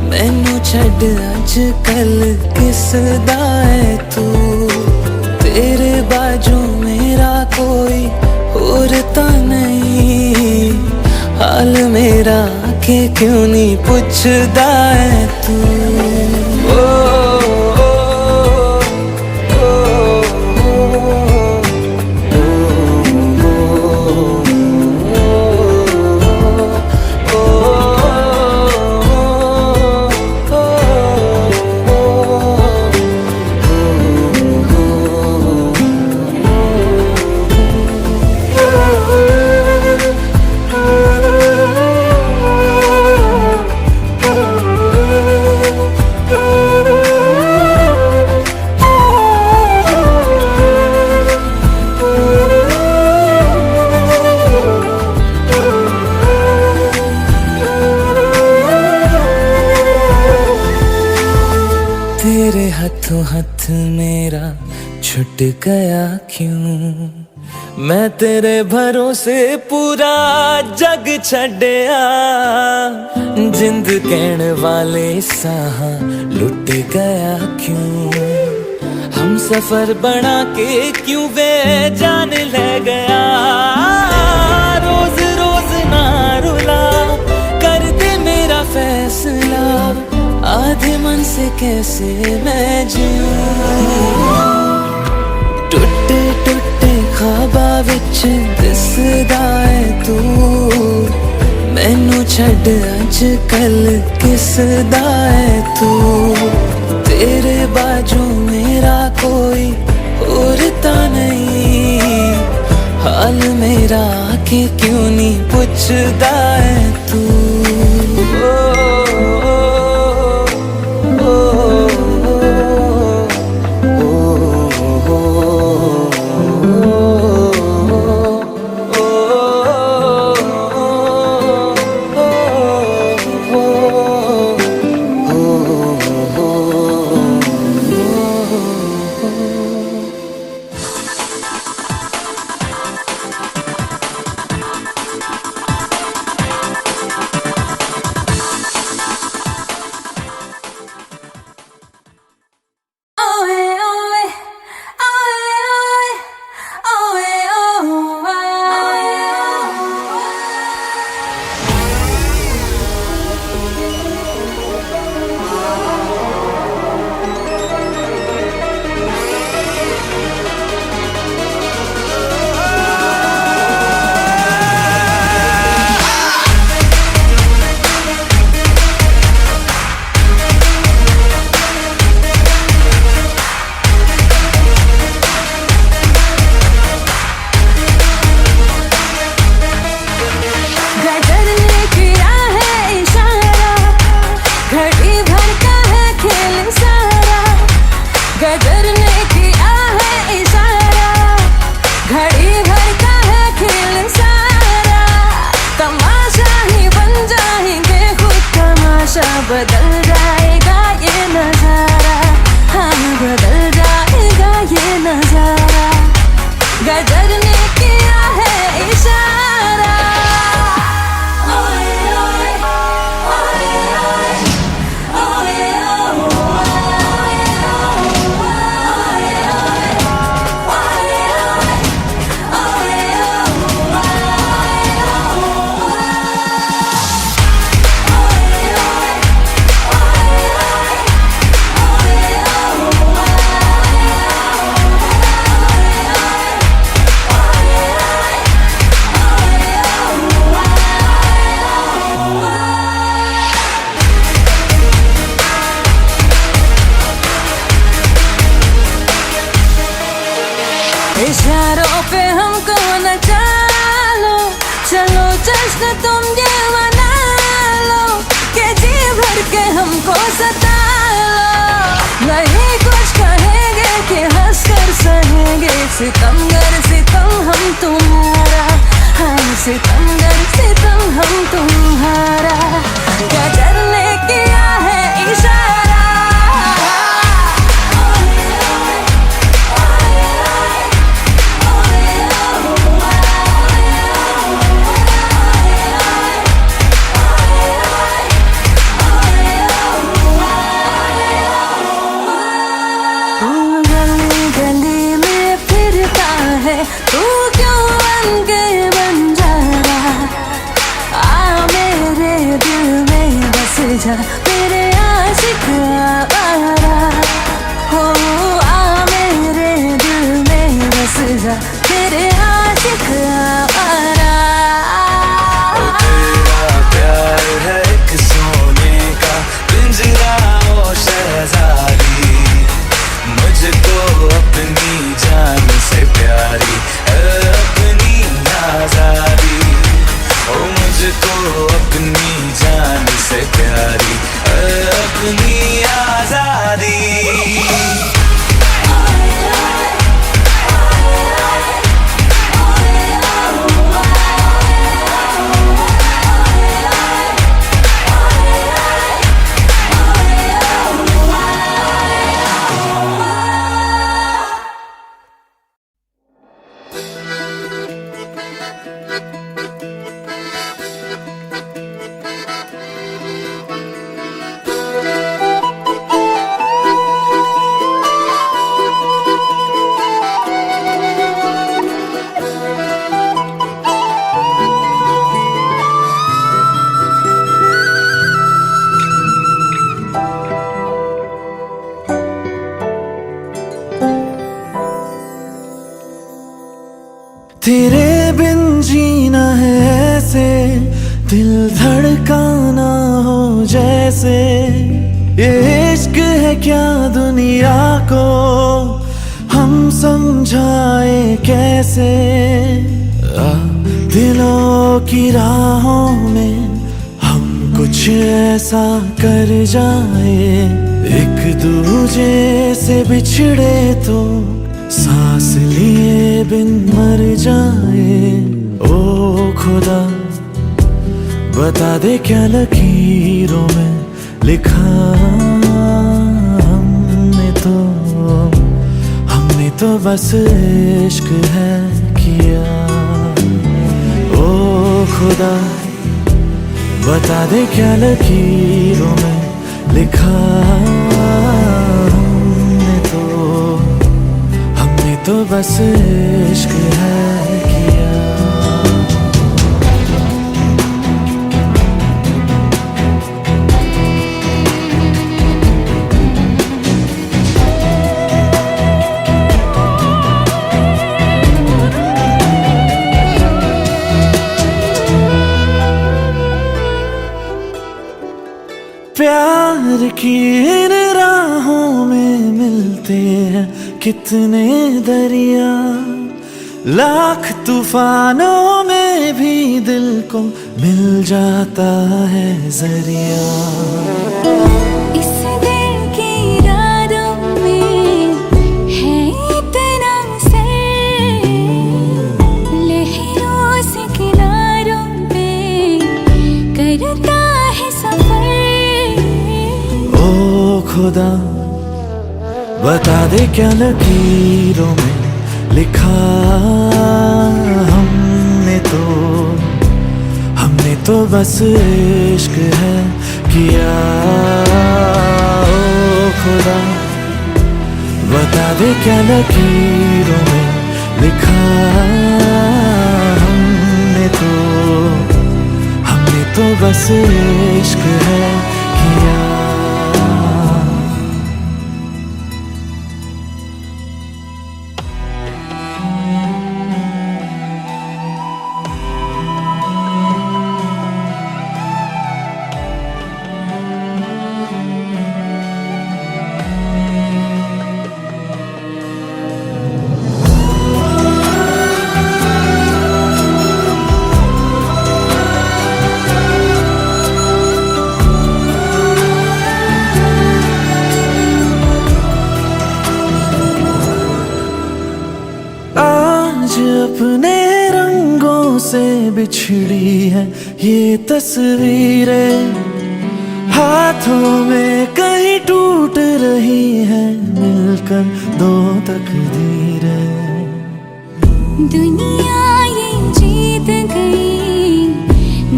मैनू छड्ड अज कल किसदा है तू। तेरे बाजू मेरा कोई और तो नहीं, हाल मेरा के क्यों नहीं पूछदा है तू। तेरे हाथों हाथ मेरा छुट गया क्यों। मैं तेरे भरोसे पूरा जग छड़िया, जिंद कहण वाले साह लुट गया क्यों। हम सफर बना के क्यों वे जान ले गया। रोज रोज ना रुला, कर दे मेरा फैसला। आधे मन से कैसे मैं जीऊं। टुटे टुटे ख्वाबा विच दिसदा है तू, मैनू छड्ड अज कल किसदा है तू। तेरे बाजू मेरा कोई और तो नहीं, हाल मेरा के क्यों नहीं पूछदा है तू। इशारों पे हमको नचा लो, चलो जश्न तुम ये मना लो कि जी भर के हमको सता लो। नहीं कुछ कहेंगे कि हंस कर सहेंगे, सितमगर सितम हम तुम्हारा, हम सितमगर सितम हम तुम्हारा। क्या करने किया है इशारा, तू क्यों बन के बंजारा, आ मेरे दिल में बस जा मेरे आशिक आवारा। हो आ मेरे दिल में बस जा मेरे आशिक आवारा। तेरा प्यार है एक सोने का पिंजरा ओ शहजादी, मुझको अपनी जान से प्यारी अपनी आजादी, ओ मुझको अपनी जान से प्यारी अपनी आजादी। तेरे बिन जीना है ऐसे, दिल धड़काना हो जैसे, ये इश्क है क्या दुनिया को हम समझाए कैसे। दिलों की राहों में हम कुछ ऐसा कर जाए, एक दूजे से बिछड़े तो सांस लिए बिन मर जाए। ओ खुदा बता दे क्या लकीरों में लिखा हमने तो बस इश्क है किया। ओ खुदा बता दे क्या लकीरों में लिखा तो बस इश्क है किया। प्यार की इन राहों में मिलते हैं कितने दरिया, लाख तूफानों में भी दिल को मिल जाता है जरिया। इस दिल की रातों में है इतना सर, लहरों से किनारों पे करता है सफर। ओ खुदा बता दे क्या लकीरों में लिखा हमने तो बस इश्क है किया। ओ खुदा बता दे क्या लकीरों में लिखा हमने तो बस इश्क है किया। अपने रंगों से बिछड़ी है ये तस्वीरें, हाथों में कहीं टूट रही है मिलकर दो तकदीरें। दुनिया ये जीत गई,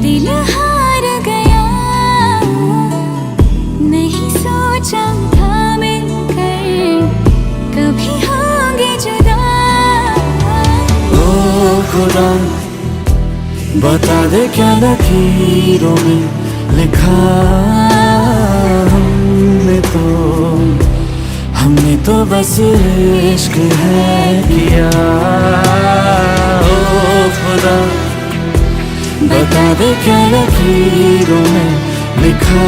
दिल हार गया, नहीं सोचा था मिलकर कभी होंगे जुदा। ओ खुदा बता दे क्या लकीरों में लिखा हमने तो बस इश्क है किया। ओ खुदा बता दे क्या लकीरों में लिखा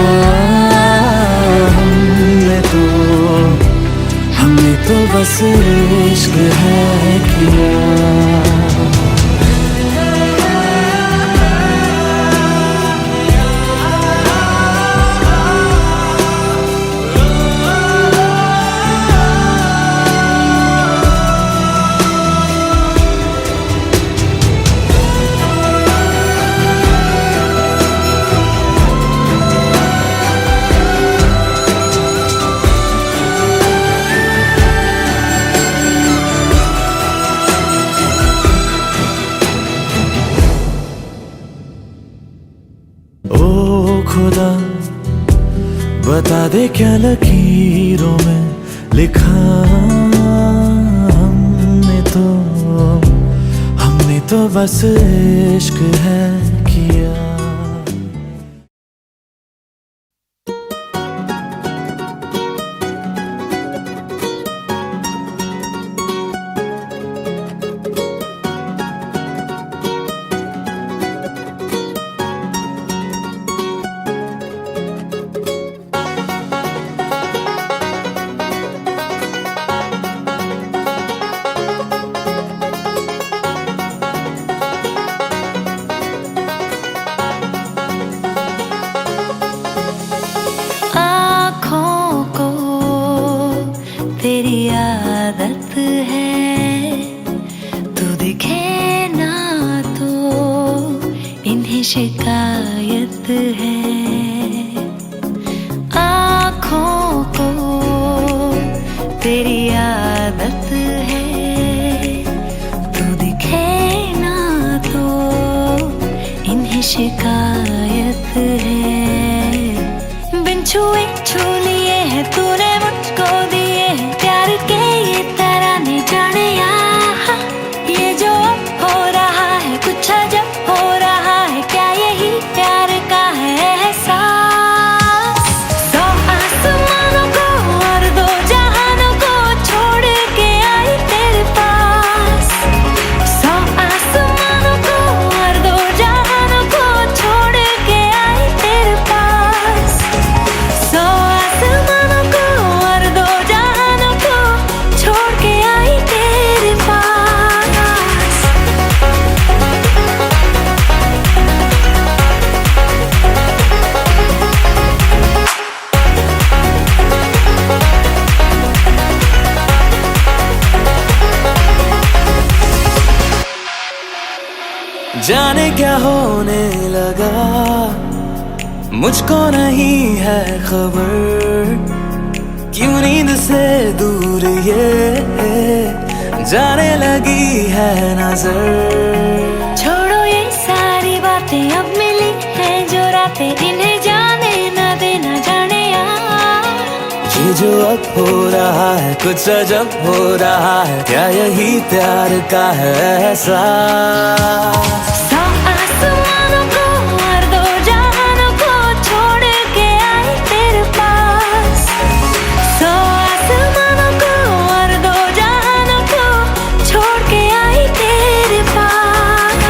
हमने तो बस इश्क है किया। ओ खुदा बता दे क्या लकीरों में लिखा हमने तो बस इश्क है किया। तेरी आदत है, तू दिखे ना तो इन्हें शिकायत है। आँखों को तेरी आदत है, तू दिखे ना तो इन्हें शिकायत है। बिन छुए छू लिए है तूने मुझको दिए हैं प्यार के ये तराने जाने यहाँ। ये जो हो रहा है कुछ अजब हो रहा है, क्या यही प्यार का है एहसास। सौ आसमानों को और दो जहानों को छोड़ के आई तेरे पास। सौ आसमानों को और दो जहानों को छोड़ के आई तेरे पास। सौ आसमानों को और दो जहानों को छोड़ के आई तेरे पास। जाने क्या होने लगा मुझको नहीं है खबर, क्यों नींद से दूर ये जाने लगी है नजर। छोड़ो ये सारी बातें, अब मिली है जो रातें, इन्हें जाने न देना जाने यार। ये जो अब हो रहा है कुछ अजब हो रहा है, क्या यही प्यार का है एहसास। सौ आसमानों को और दो जहानों को छोड़ के आई तेरे पास। सौ आसमानों को और दो जहानों को छोड़ के आई तेरे पास।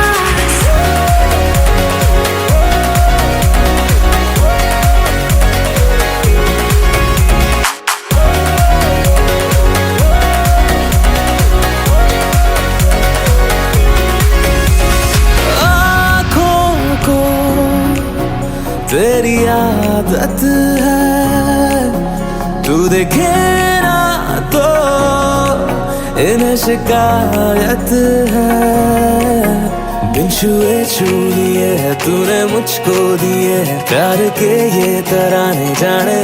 आँखों को तेरी आदत है, तू देखे ना तो इन न शिकायत है, बिन छुए छू लिए है तूने मुझको दिए है प्यार के ये तराने जाने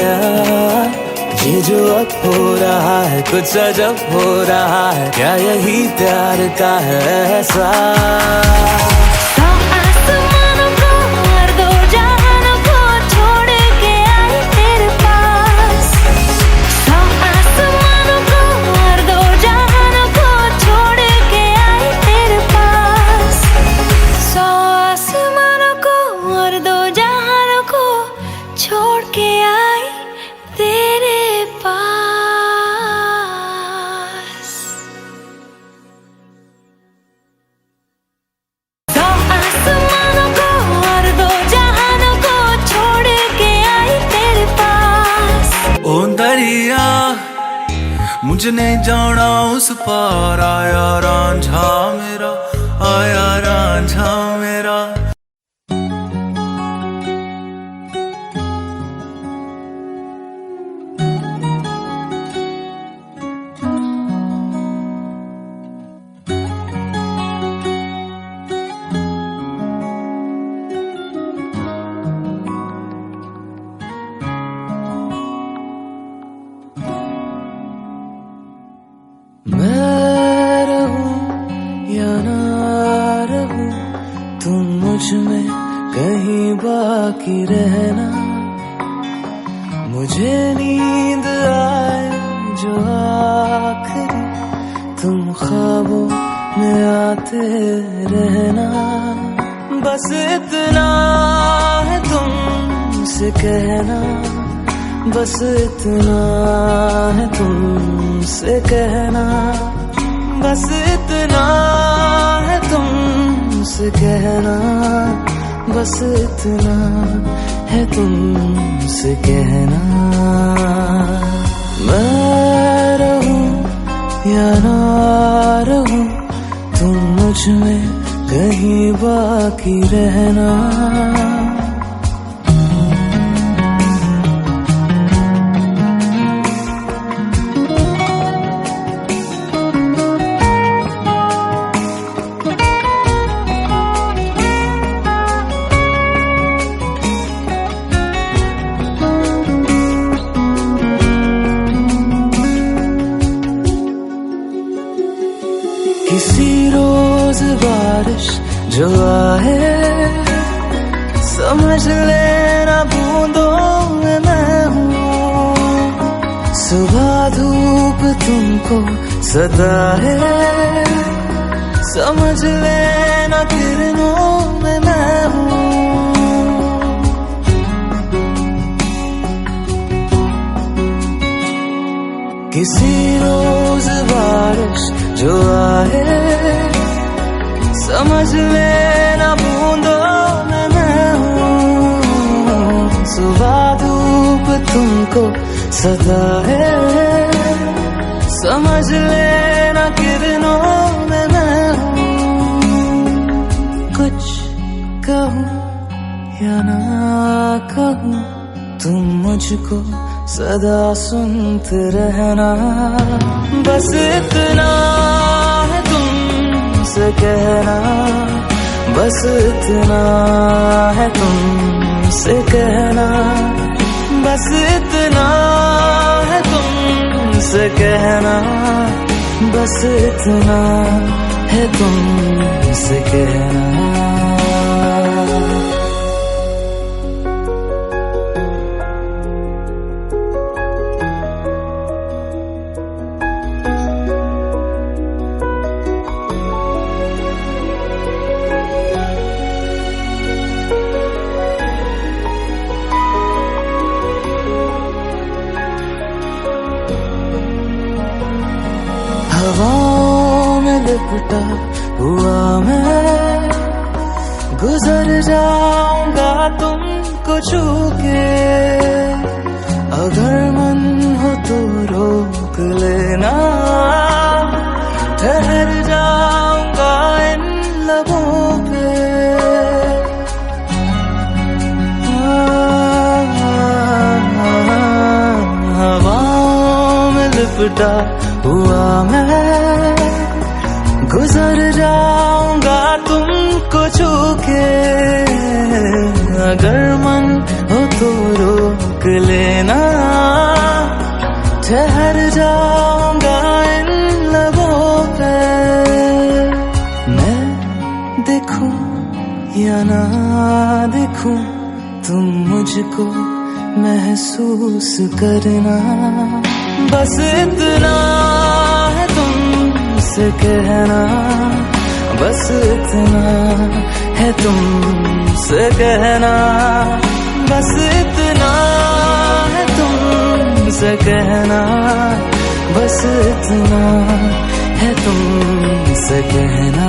ये जो अब हो रहा है कुछ अजब हो रहा है, क्या यही प्यार का है एहसास। मुझे नहीं जाना उस पार, आया रांझा मेरा, आया रांझा मेरा। मैं रहूं या ना रहूं, तुम मुझ में कहीं बाकी रहना। मुझे नींद आए जो आखिरी, तुम ख्वाबों में आते रहना। बस इतना है तुमसे कहना, बस इतना है तुमसे कहना, बस इतना है तुमसे कहना, बस इतना है तुमसे कहना। मैं रहूं या ना रहूं, तुम मुझ में कहीं बाकी रहना। किसी रोज बारिश जो आए, समझ लेना बूंदों में मैं हूँ। सुबह धूप तुमको सताए, समझ लेना किरणों में मैं हूँ। किसी रोज बारिश जो आए, समझ लेना बूंदों में मैं हूँ। सुबह धूप तुमको सताए, समझ लेना किरणों में मैं हूँ। कुछ कहूँ या ना कहूँ, तुम मुझको सदा सुनते रहना। बस इतना है तुमसे कहना, बस इतना है तुमसे कहना, बस इतना है तुमसे कहना, बस इतना है तुमसे कहना। हवाओं में लिपटा हुआ मैं, गुजर जाऊंगा तुमको छू के। अगर मन हो तो रोक लेना, ठहर जाऊंगा इन लबों पे। हवाओं में लिपटा हुआ मैं, ना दिखूं तुम मुझको महसूस करना, बस इतना है तुमसे कहना, बस इतना है तुमसे कहना, बस इतना है तुमसे कहना, बस इतना है तुमसे कहना।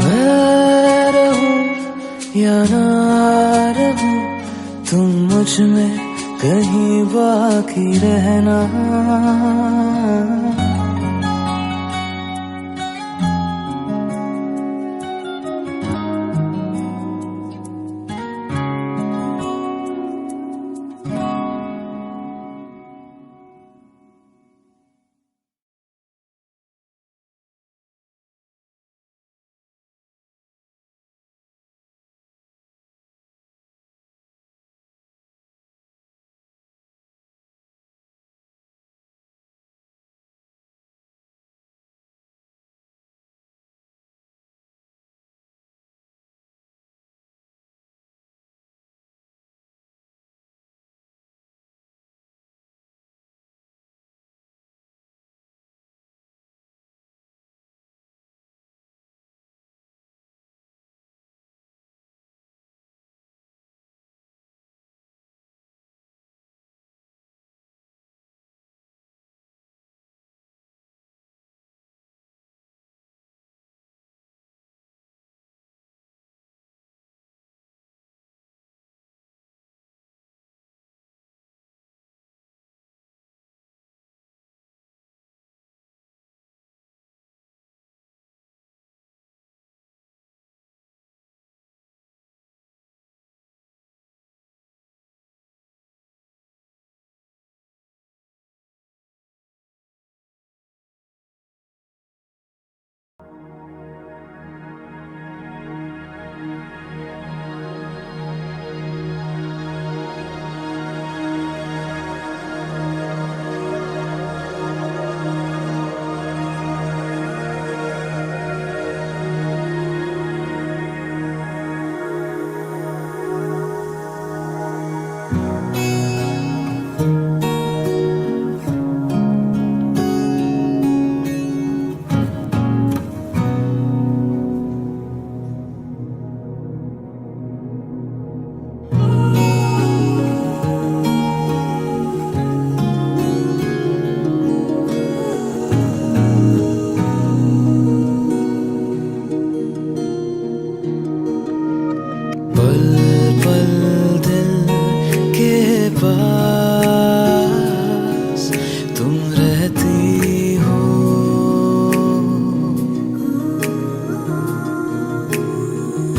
मैं रहूं या ना रहूं तुम मुझ में कहीं बाकी रहना।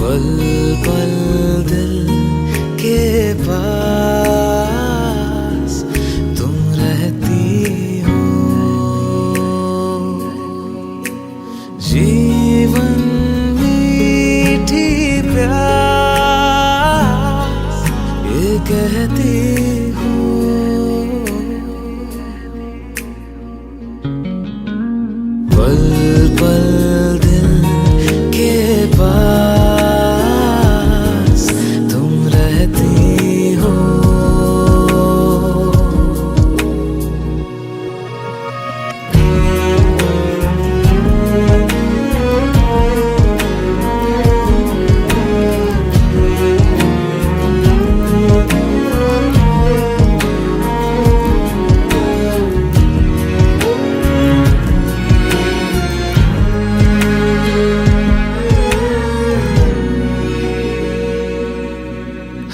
पल पल दिल के पास तुम रहती हो। जीवन मीठी प्यास ये कहती हो। पल पल दिल के पास तुम रहती हो।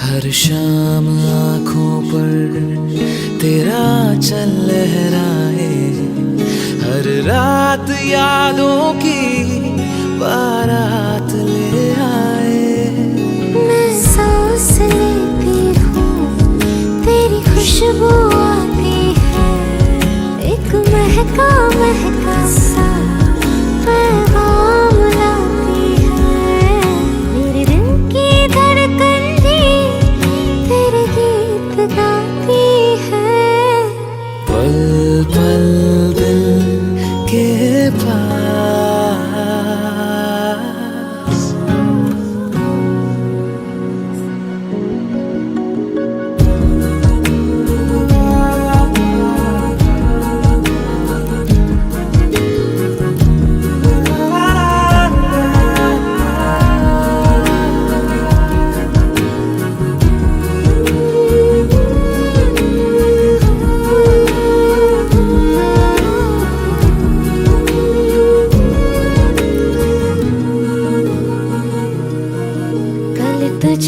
हर शाम आँखों पर तेरा चल लहराए, हर रात यादों की बारात ले आए। मैं सांस लेती हूँ तेरी खुशबू आती है, एक महका महका सा पैगाम लाती है। मेरे दिल की धड़कन भी तेरे गीत गाती है। पल पल दिल के पास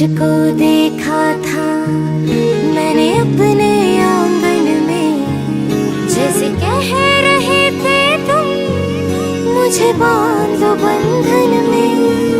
तुझको देखा था मैंने अपने आंगन में, जैसे कह रहे थे तुम मुझे बांध लो बंधन में।